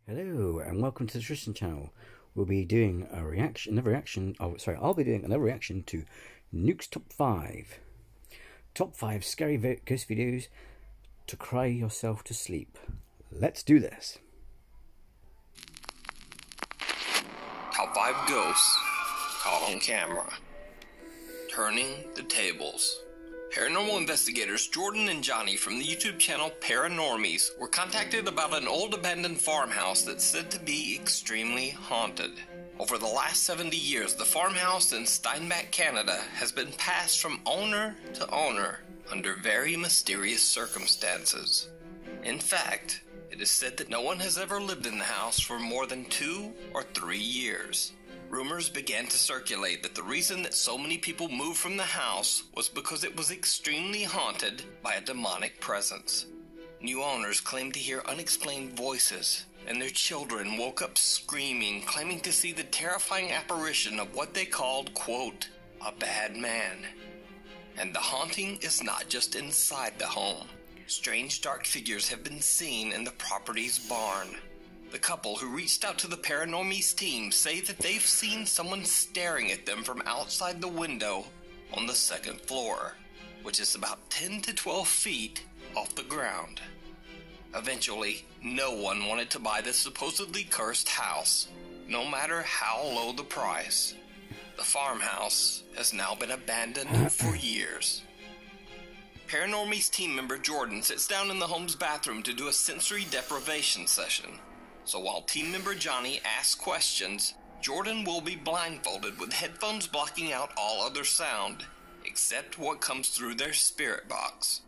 Hello and welcome to the Tristan channel. We'll be doing I'll be doing another reaction to Nukes Top 5. Top 5 scary ghost videos to cry yourself to sleep. Let's do this. Top 5 ghosts caught on camera. Turning the tables. Paranormal investigators Jordan and Johnny from the YouTube channel Paranormies were contacted about an old abandoned farmhouse that's said to be extremely haunted. Over the last 70 years, the farmhouse in Steinbach, Canada has been passed from owner to owner under very mysterious circumstances. In fact, it is said that no one has ever lived in the house for more than 2 or 3 years. Rumors began to circulate that the reason that so many people moved from the house was because it was extremely haunted by a demonic presence. New owners claimed to hear unexplained voices, and their children woke up screaming, claiming to see the terrifying apparition of what they called, quote, a bad man. And the haunting is not just inside the home. Strange dark figures have been seen in the property's barn. The couple who reached out to the Paranormies team say that they've seen someone staring at them from outside the window on the 2nd floor, which is about 10 to 12 feet off the ground. Eventually, no one wanted to buy this supposedly cursed house, no matter how low the price. The farmhouse has now been abandoned for years. Paranormies team member Jordan sits down in the home's bathroom to do a sensory deprivation session. So while team member Johnny asks questions, Jordan will be blindfolded with headphones blocking out all other sound, except what comes through their spirit box.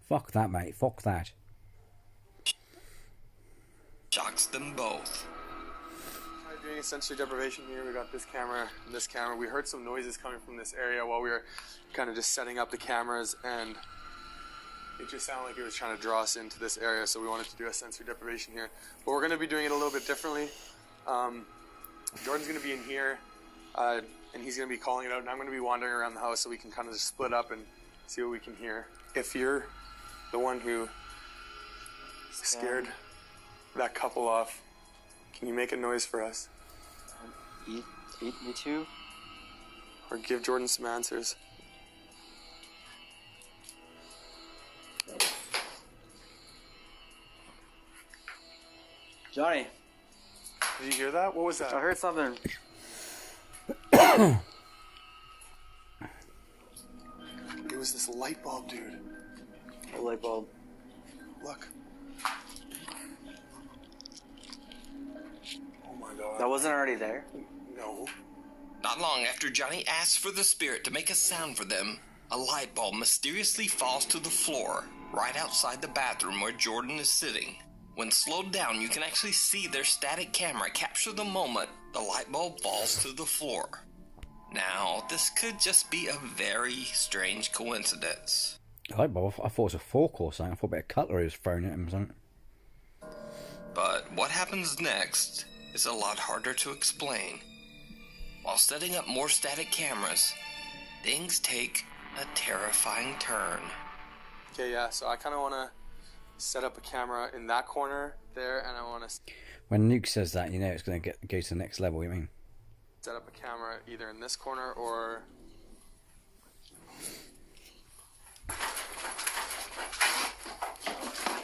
Fuck that, mate. Fuck that. Shocks them both. We're doing a sensory deprivation here. We got this camera and this camera. We heard some noises coming from this area while we were kind of just setting up the cameras, and it just sounded like it was trying to draw us into this area, so we wanted to do a sensory deprivation here. But we're going to be doing it a little bit differently. Jordan's going to be in here, and he's going to be calling it out, and I'm going to be wandering around the house so we can kind of just split up and see what we can hear. If you're the one who scared that couple off, can you make a noise for us? Eat me too? Or give Jordan some answers. Johnny, Did you hear that? What was that? I heard something. It was this light bulb, dude. A light bulb. Look. Oh my god. That wasn't already there? No. Not long after Johnny asks for the spirit to make a sound for them, a light bulb mysteriously falls to the floor, right outside the bathroom where Jordan is sitting. When slowed down, you can actually see their static camera capture the moment the light bulb falls to the floor. Now, this could just be a very strange coincidence. Light bulb, I thought it was a fork or something. I thought a bit of cutlery was thrown at him or something. But what happens next is a lot harder to explain. While setting up more static cameras, things take a terrifying turn. Okay, yeah, so I kind of want to set up a camera in that corner there, and I want to When Nuke says that, you know it's going to go to the next level, you mean? set up a camera either in this corner or...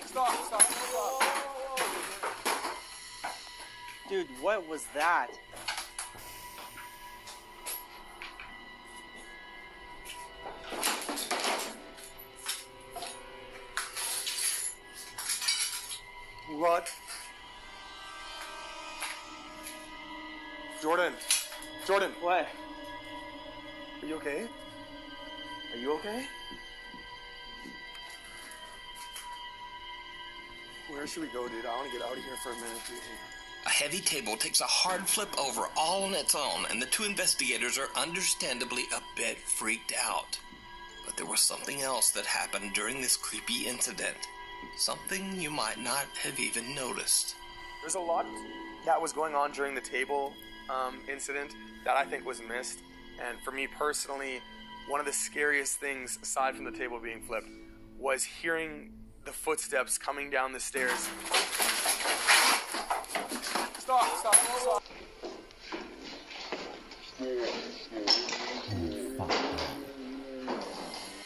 Stop. Dude, what was that? What? Jordan! What? Are you okay? Are you okay? Where should we go, dude? I want to get out of here for a minute, dude. A heavy table takes a hard flip over all on its own, and the two investigators are understandably a bit freaked out. But there was something else that happened during this creepy incident. Something you might not have even noticed. There's a lot that was going on during the table incident that I think was missed. And for me personally, one of the scariest things, aside from the table being flipped, was hearing the footsteps coming down the stairs.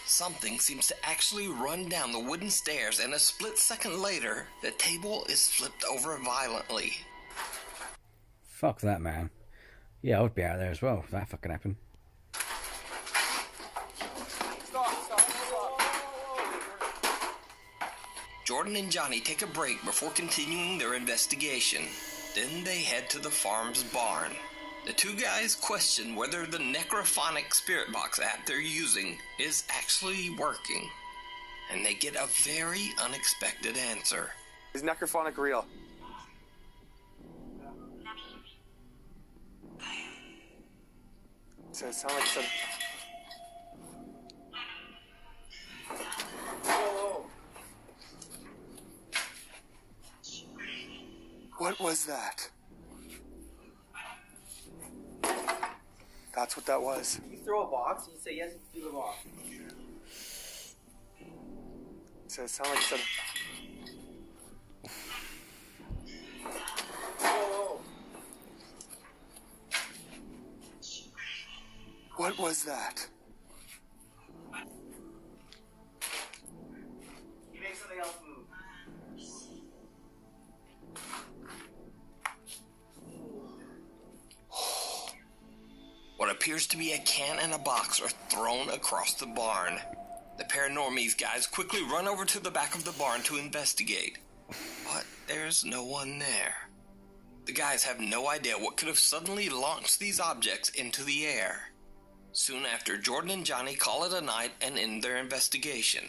Something seems to actually run down the wooden stairs, and a split second later, the table is flipped over violently. Fuck that, man. Yeah, I would be out there as well if that fucking happened. Jordan and Johnny take a break before continuing their investigation. Then they head to the farm's barn. The two guys question whether the necrophonic spirit box app they're using is actually working. And they get a very unexpected answer. Is necrophonic real? So it sounds like some... What was that? That's what that was. You throw a box and you say yes, do the box. So it sounded like some... What was that? You make something else move. What appears to be a can and a box are thrown across the barn. The Paranormies guys quickly run over to the back of the barn to investigate. But there's no one there. The guys have no idea what could have suddenly launched these objects into the air. Soon after, Jordan and Johnny call it a night and end their investigation.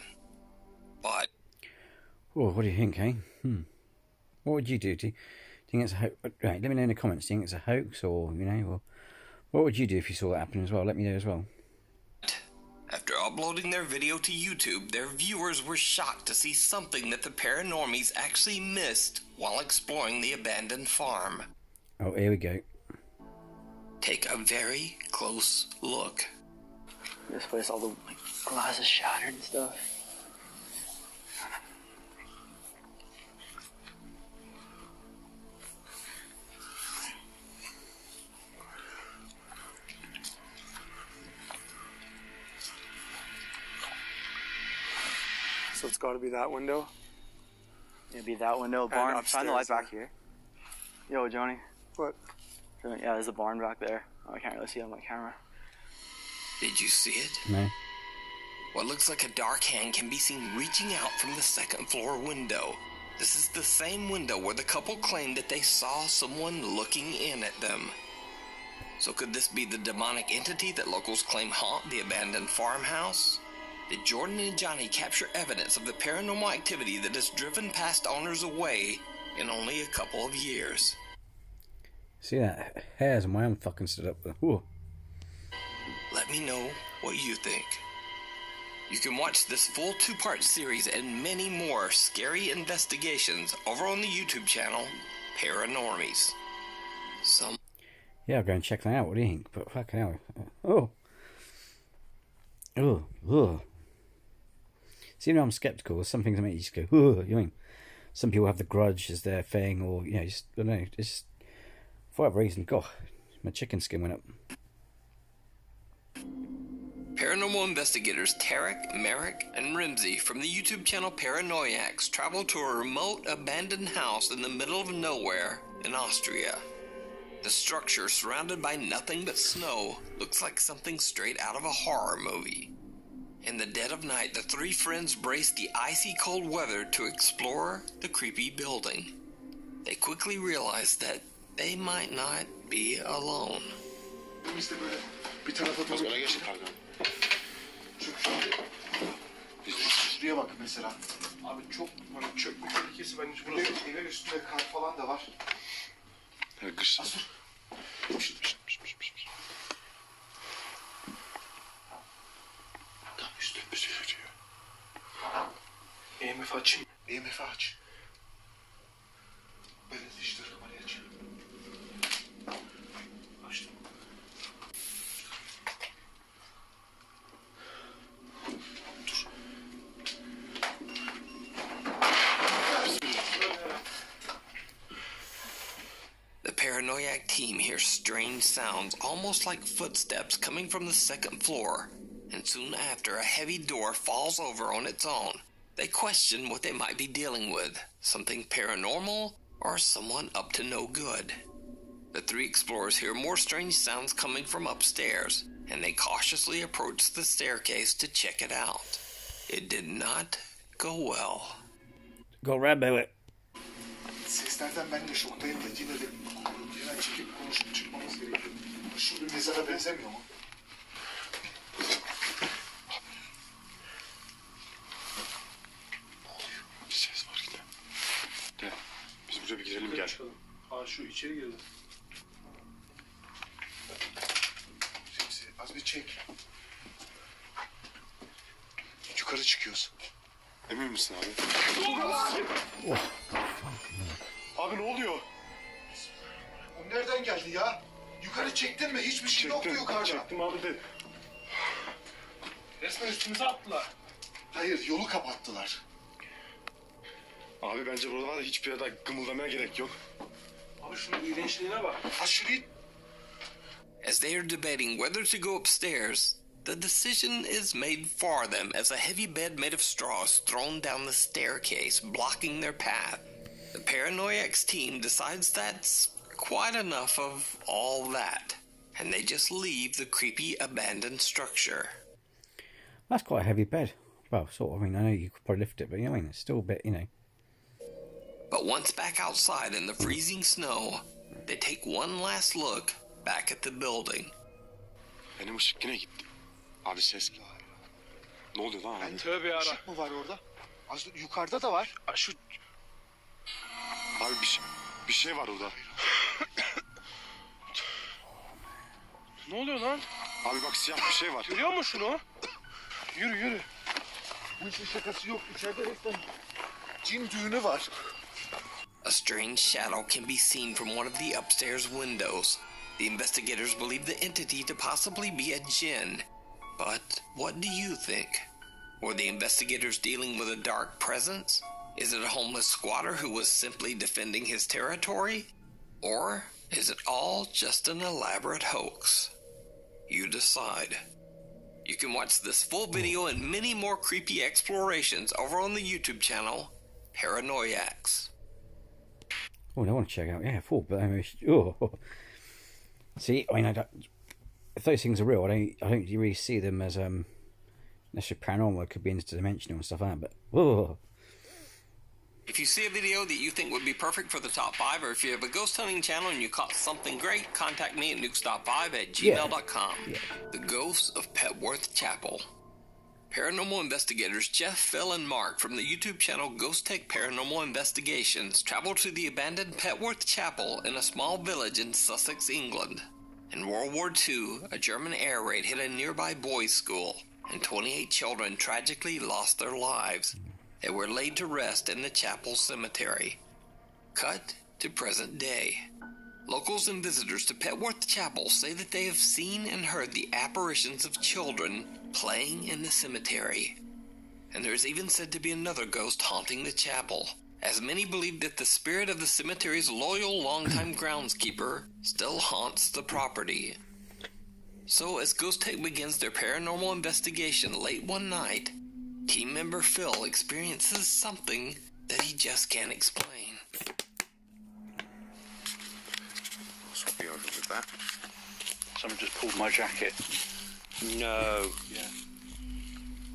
But... Oh, what do you think, eh? What would you do? Do you think it's a hoax? Right, let me know in the comments. Do you think it's a hoax, or, you know, or what would you do if you saw that happen as well? Let me know as well. After uploading their video to YouTube, their viewers were shocked to see something that the Paranormies actually missed while exploring the abandoned farm. Oh, here we go. Take a very close look. This place, all the glass is shattered and stuff. So it's got to be that window. It'd be that window, barn. Shine the light upstairs, back here. Yo, Johnny. What? Yeah, there's a barn back there. Oh, I can't really see it on my camera. Did you see it? No. What looks like a dark hand can be seen reaching out from the second floor window. This is the same window where the couple claimed that they saw someone looking in at them. So could this be the demonic entity that locals claim haunt the abandoned farmhouse? Did Jordan and Johnny capture evidence of the paranormal activity that has driven past owners away in only a couple of years? See that? Hairs on my arm fucking stood up. Ooh. Let me know what you think. You can watch this full 2-part series and many more scary investigations over on the YouTube channel Paranormies. Yeah, I'll go and check that out. What do you think? But fucking hell. Oh. Oh. Oh. See, you know, I'm skeptical. There's some things that make you just go, oh, you know. Some people have the grudge as their thing, or, you know, just, I don't know, just, for whatever reason, God, my chicken skin went up. Paranormal investigators Tarek, Merrick, and Rimsey from the YouTube channel Paranoiacs travel to a remote, abandoned house in the middle of nowhere in Austria. The structure, surrounded by nothing but snow, looks like something straight out of a horror movie. In the dead of night, the three friends brace the icy cold weather to explore the creepy building. They quickly realize that they might not be alone. İşte böyle bir tarafa doğru. Öyle geçin karga. Şuraya bak mesela. Abi çok hani çökme tehlikesi bence burası. Evin üstünde kar falan da var. Kış. Asur. Tam üstümüzü yürüyor. EMF açayım. EMF aç. Böyle işte kamerayı açayım. Açtım. Dur. The paranoiac team hears strange sounds, almost like footsteps coming from the second floor, and soon after, a heavy door falls over on its own. They question what they might be dealing with, something paranormal or someone up to no good. The three explorers hear more strange sounds coming from upstairs, and they cautiously approach the staircase to check it out. It did not go well. Go Rambo it. Seslerden ben de şoktayım da yine de hemen çekip konuşup çıkmamız gerekiyor. Şu bir mezara benzemiyor mu? Bir ses var yine. Gel. Biz buraya bir girelim gel. Aa şu içeri girdi. Şimdi az bir çek. Yukarı çıkıyoruz. Emin misin abi? Abi ne oluyor? O nereden geldi ya? Yukarı çektin mi? Hiçbir şey yoktu yukarıda. Çektim abi de. Resmen üstümüze attılar. Hayır, yolu kapattılar. Abi bence buralarda hiçbir yerde gımıldamaya gerek yok. Abi şunun iğrençliğine bak. Ha şurayı... As they are debating whether to go upstairs, the decision is made for them as a heavy bed made of straw is thrown down the staircase, blocking their path. The Paranoiacs team decides that's quite enough of all that, and they just leave the creepy abandoned structure. That's quite a heavy bed. Well, sort of. I mean, I know you could probably lift it, but you know, I mean, it's still a bit, you know. But once back outside in the freezing snow, they take one last look back at the building. Benim ışık yine gitti. Abi ses. Ne oluyor lan abi? Tövbe yara. Işık mı var orada? Az yukarıda da var. Şu... Abi bir şey var orada. Ne oluyor lan? Abi bak siyah bir şey var. Görüyor musun şunu? Yürü yürü. Bu işin şakası yok. İçeride resmen cin düğünü var. A strange shadow can be seen from one of the upstairs windows. The investigators believe the entity to possibly be a djinn. But what do you think? Were the investigators dealing with a dark presence? Is it a homeless squatter who was simply defending his territory? Or is it all just an elaborate hoax? You decide. You can watch this full video and many more creepy explorations over on the YouTube channel, Paranoiacs. Oh, I want to check out. Yeah, full. But see, I mean, if those things are real, I don't really see them as necessarily paranormal. It could be interdimensional and stuff like that. But whoa. If you see a video that you think would be perfect for the top 5, or if you have a ghost hunting channel and you caught something great, contact me at nukes.5@gmail.com. Yeah. The Ghosts of Petworth Chapel. Paranormal investigators Jeff, Phil, and Mark from the YouTube channel Ghost Tech Paranormal Investigations traveled to the abandoned Petworth Chapel in a small village in Sussex, England. In World War II, a German air raid hit a nearby boys' school, and 28 children tragically lost their lives. They were laid to rest in the chapel cemetery. Cut to present day. Locals and visitors to Petworth Chapel say that they have seen and heard the apparitions of children playing in the cemetery. And there is even said to be another ghost haunting the chapel, as many believe that the spirit of the cemetery's loyal longtime groundskeeper still haunts the property. So as Ghost Tech begins their paranormal investigation late one night, team member Phil experiences something that he just can't explain. Swap you over with that. Someone just pulled my jacket. No. Yeah.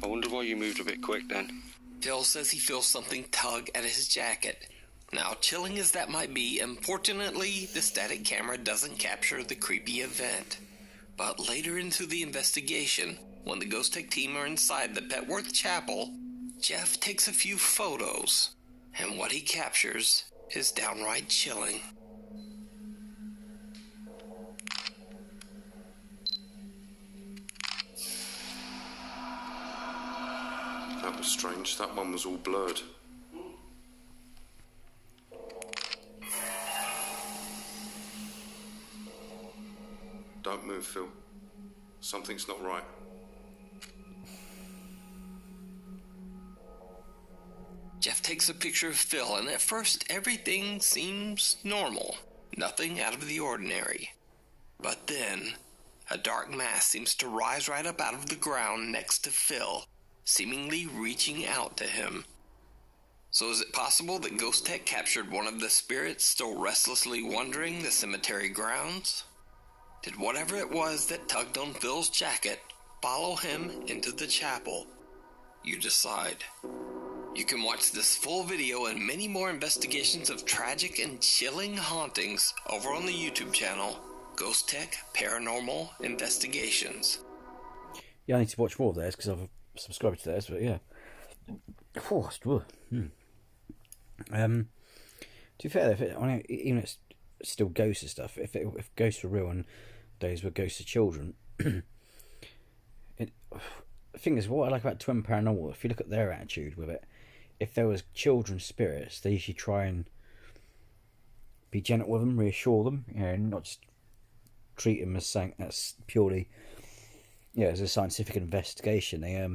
I wonder why you moved a bit quick then. Phil says he feels something tug at his jacket. Now, chilling as that might be, unfortunately, the static camera doesn't capture the creepy event. But later into the investigation, when the Ghost Tech team are inside the Petworth Chapel, Jeff takes a few photos, and what he captures is downright chilling. That was strange. That one was all blurred. Don't move, Phil. Something's not right. Jeff takes a picture of Phil, and at first everything seems normal. Nothing out of the ordinary. But then, a dark mass seems to rise right up out of the ground next to Phil, seemingly reaching out to him. So is it possible that Ghost Tech captured one of the spirits still restlessly wandering the cemetery grounds? Did whatever it was that tugged on Phil's jacket follow him into the chapel? You decide. You can watch this full video and many more investigations of tragic and chilling hauntings over on the YouTube channel, Ghost Tech Paranormal Investigations. Yeah, I need to watch more of theirs because I've subscribed to theirs, but yeah. To be fair, even if it's still ghosts and stuff, if ghosts were real and those were ghosts of children, the thing is, what I like about Twin Paranormal, if you look at their attitude with it, if there was children spirits, they usually try and be gentle with them, reassure them, not just treat them as something that's purely, as a scientific investigation. They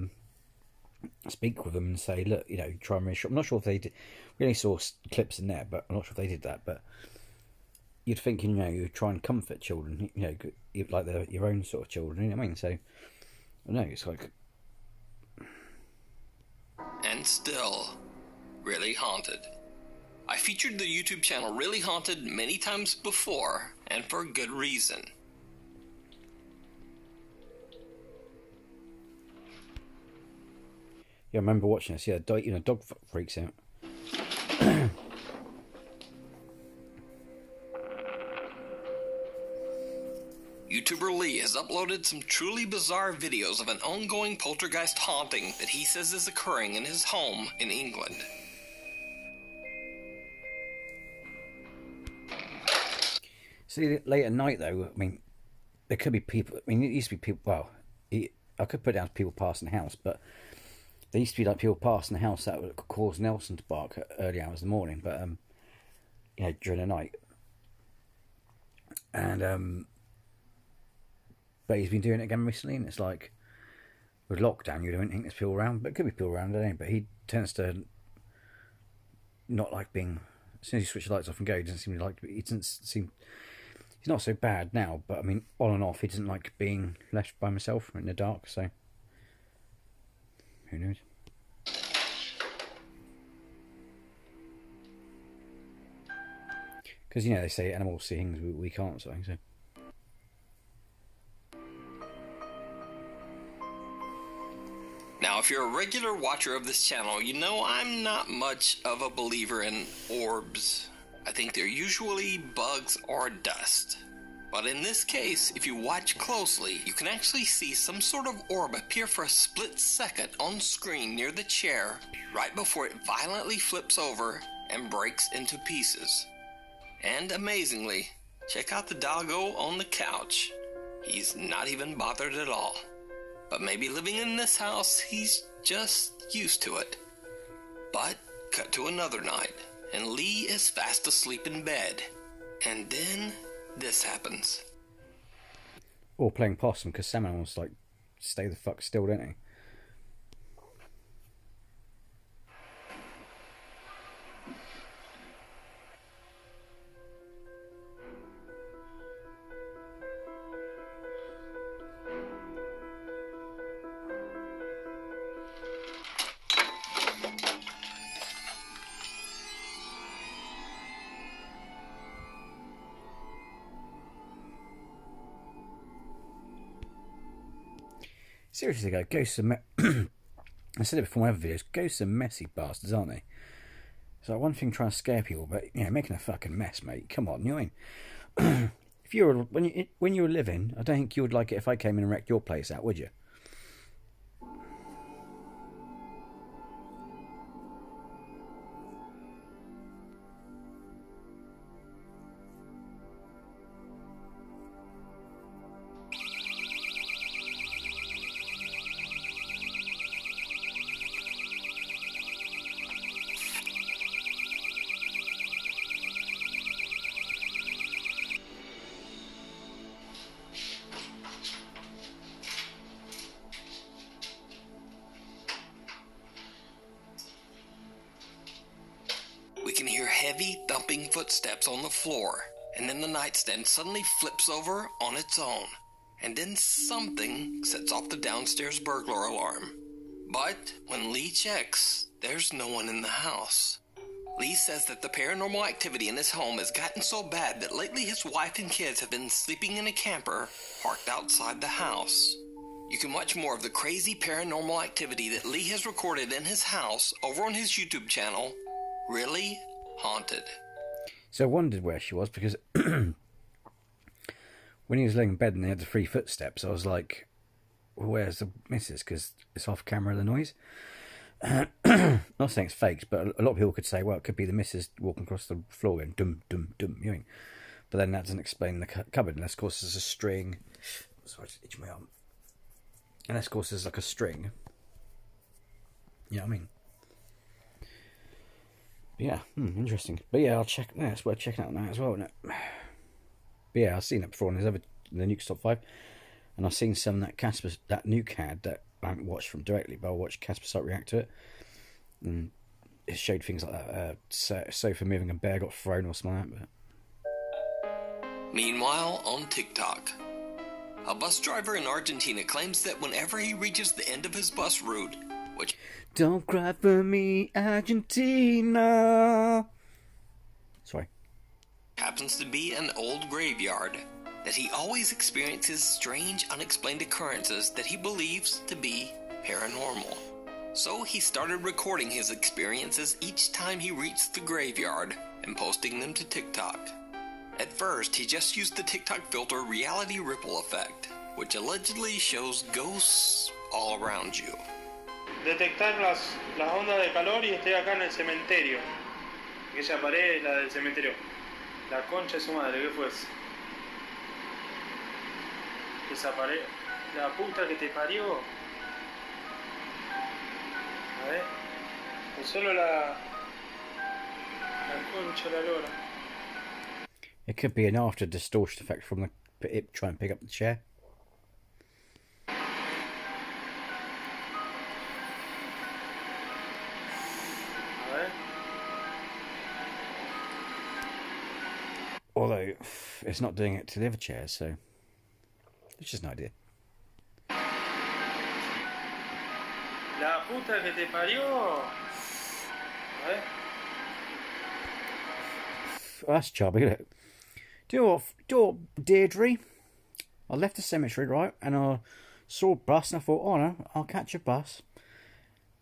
speak with them and say, look, try and reassure. I'm not sure if they did. We only saw clips in there, but I'm not sure if they did that. But you'd think, you try and comfort children, like they're your own sort of children. You know what I mean? So, I don't know, it's like. And still, Really Haunted. I featured the YouTube channel Really Haunted many times before, and for good reason. Yeah, I remember watching this. Yeah, dog freaks out. YouTuber Lee has uploaded some truly bizarre videos of an ongoing poltergeist haunting that he says is occurring in his home in England. See, late at night though, I mean, there could be people. I mean, it used to be people. Well, I could put down people passing the house, but there used to be like people passing the house that would cause Nelson to bark at early hours in the morning, but during the night. And but he's been doing it again recently, and it's like with lockdown, you don't think there's people around, but it could be people around, don't you? But he tends to not like being. As soon as you switch the lights off and go, he doesn't seem to like. He doesn't seem. He's not so bad now, but I mean, on and off, he doesn't like being left by himself in the dark. So who knows? Because they say animals see things we can't, so. Now, if you're a regular watcher of this channel, you know I'm not much of a believer in orbs. I think they're usually bugs or dust. But in this case, if you watch closely, you can actually see some sort of orb appear for a split second on screen near the chair, right before it violently flips over and breaks into pieces. And amazingly, check out the doggo on the couch. He's not even bothered at all. But maybe living in this house, he's just used to it. But cut to another night, and Lee is fast asleep in bed. And then this happens. Or playing possum, because some animals stay the fuck still, don't they? Seriously, though, ghosts are I said it before in other videos, ghosts are messy bastards, aren't they? It's like one thing trying to scare people, but, making a fucking mess, mate. Come on, you know what I mean? If you were, when you were living, I don't think you would like it if I came in and wrecked your place out, would you? We can hear heavy thumping footsteps on the floor, and then the nightstand suddenly flips over on its own, and then something sets off the downstairs burglar alarm. But when Lee checks, there's no one in the house. Lee says that the paranormal activity in his home has gotten so bad that lately his wife and kids have been sleeping in a camper parked outside the house. You can watch more of the crazy paranormal activity that Lee has recorded in his house over on his YouTube channel, Really Haunted. So I wondered where she was, because when he was laying in bed and they had the 3 footsteps, I was like, well, where's the missus? Because it's off camera, the noise. Not saying it's faked, but a lot of people could say, well, it could be the missus walking across the floor going dum dum dum, you know. But then that doesn't explain the cupboard, unless of course there's a string. Sorry, I just itched my arm. Unless of course there's like a string. You know what I mean? But yeah, interesting. But yeah, I'll check. Yeah, it's worth checking out now as well, isn't it? But yeah, I've seen it before, and there's the Nukes top 5, and I've seen some that Nuke had that I haven't watched from directly, but I watched Casper Site react to it, and it showed things like that. Sofa moving, a bear got thrown or something like that. But Meanwhile, on TikTok, a bus driver in Argentina claims that whenever he reaches the end of his bus route, which don't cry for me, Argentina. Sorry. happens to be an old graveyard, that he always experiences strange, unexplained occurrences that he believes to be paranormal. So he started recording his experiences each time he reached the graveyard and posting them to TikTok. At first, he just used the TikTok filter Reality Ripple Effect, which allegedly shows ghosts all around you. Detectar las ondas de calor y estoy acá en el cementerio. Aquella pared es la del cementerio. La concha de su madre, ¿qué fue eso? Esa pared, la puta que te parió. A ver, es solo la concha de la lora. It could be an after distortion effect from it trying to pick up the chair. A ver. Although it's not doing it to the other chairs, so it's just an idea. La puta que te parió. A ver. That's chubby, isn't it? Do you know what, Deirdre? I left the cemetery, right, and I saw a bus, and I thought, oh no, I'll catch a bus.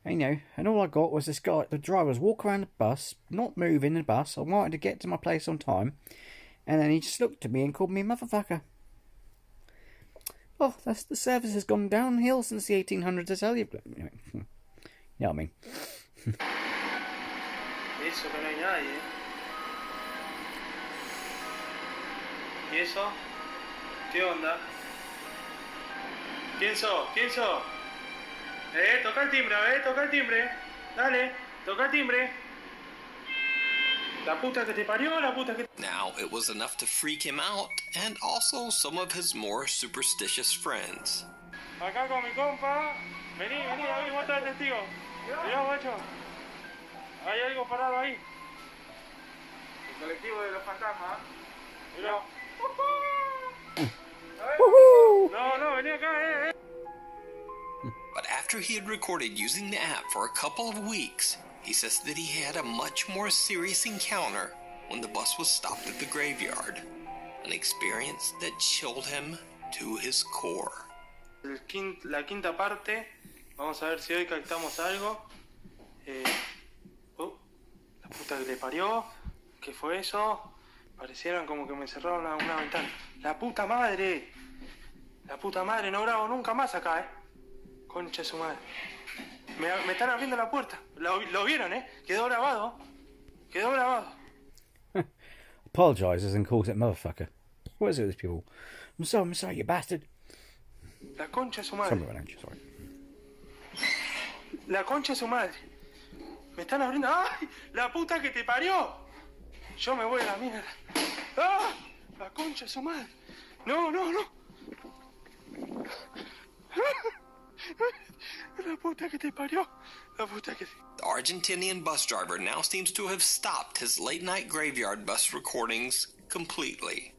And, you know, and all I got was this guy, the driver was walking around the bus, not moving the bus. I wanted to get to my place on time, and then he just looked at me and called me motherfucker. Oh, that's the service has gone downhill since the 1800s, I tell you. You know what I mean? Eso que no hay nadie. ¿Y eso? ¿Qué onda? ¿Quién sos? ¿Quién sos? Toca el timbre, toca el timbre. Dale, toca el timbre. La puta que te parió, la puta que... Now, it was enough to freak him out, and also some of his more superstitious friends. Acá con mi compa. Vení, ahí vos estás el testigo. Mirá, guacho. Hay algo parado ahí. El colectivo de los fantasmas. Mirá. No, vení acá, But after he had recorded using the app for a couple of weeks, he says that he had a much more serious encounter when the bus was stopped at the graveyard. An experience that chilled him to his core. La quinta parte. Vamos a ver si hoy captamos algo. La puta que le parió. ¿Qué fue eso? Parecieron como que me cerraron una ventana. ¡La puta madre! La puta madre, no grabo nunca más acá, Concha de su madre. Me están abriendo la puerta. Lo vieron, Quedó grabado. Apologises and calls it motherfucker. What is it with these people? I'm sorry, you bastard. La concha de su madre. Sorry. La concha de su madre. Me están abriendo. ¡Ay! ¡La puta que te parió! Yo me voy a la mierda. ¡Ah! La concha de su madre. No. La puta que te parió. La puta que te... The Argentinian bus driver now seems to have stopped his late-night graveyard bus recordings completely.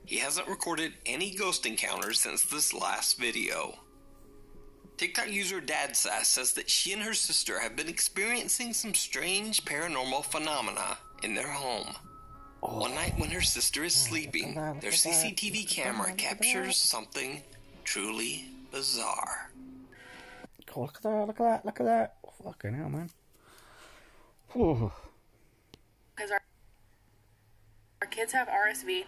He hasn't recorded any ghost encounters since this last video. TikTok user DadSass says that she and her sister have been experiencing some strange paranormal phenomena in their home. One night when her sister is sleeping, their CCTV camera captures something truly bizarre. Oh, look at that, look at that, look at that. Fucking hell, man. Whew. Because our kids have RSV.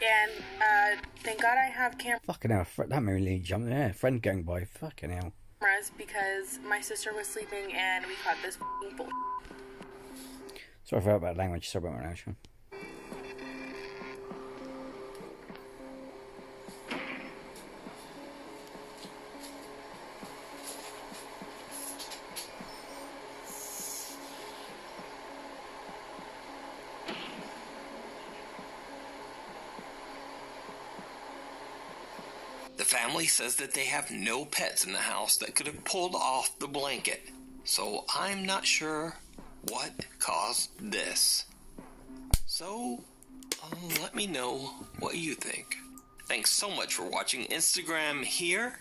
And thank God I have Fucking hell, that made me jump there. Friend going by, fucking hell. cameras because my sister was sleeping and we caught this bull. Sorry for that language, sorry about my language. The family says that they have no pets in the house that could have pulled off the blanket, so I'm not sure what caused this. So, let me know what you think. Thanks so much for watching. Instagram here,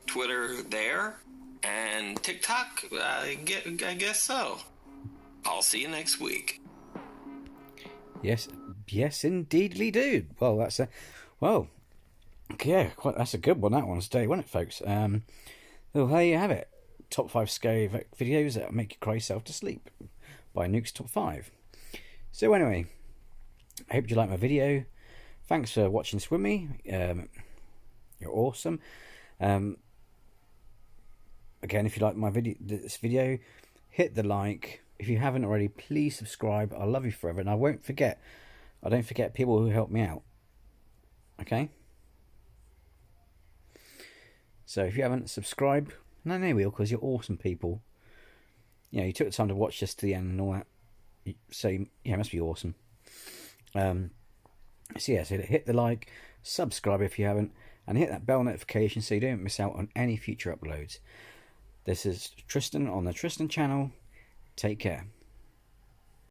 Twitter there, and TikTok, I guess so. I'll see you next week. Yes, indeedly do. Well, that's a... Well... Yeah, that's a good one, that one today, wasn't it, folks? Well, there you have it. Top 5 scary videos that make you cry yourself to sleep by Nukes Top 5. So anyway, I hope you liked my video. Thanks for watching this with me. You're awesome. Again, if you like this video, hit the like. If you haven't already, please subscribe. I love you forever, and I don't forget people who help me out. Okay? So if you haven't subscribed, no, you will, because you're awesome people. You know, you took the time to watch this to the end and all that. So, yeah, it must be awesome. So yeah, so hit the like, subscribe if you haven't, and hit that bell notification so you don't miss out on any future uploads. This is Tristan on the Tristan channel. Take care.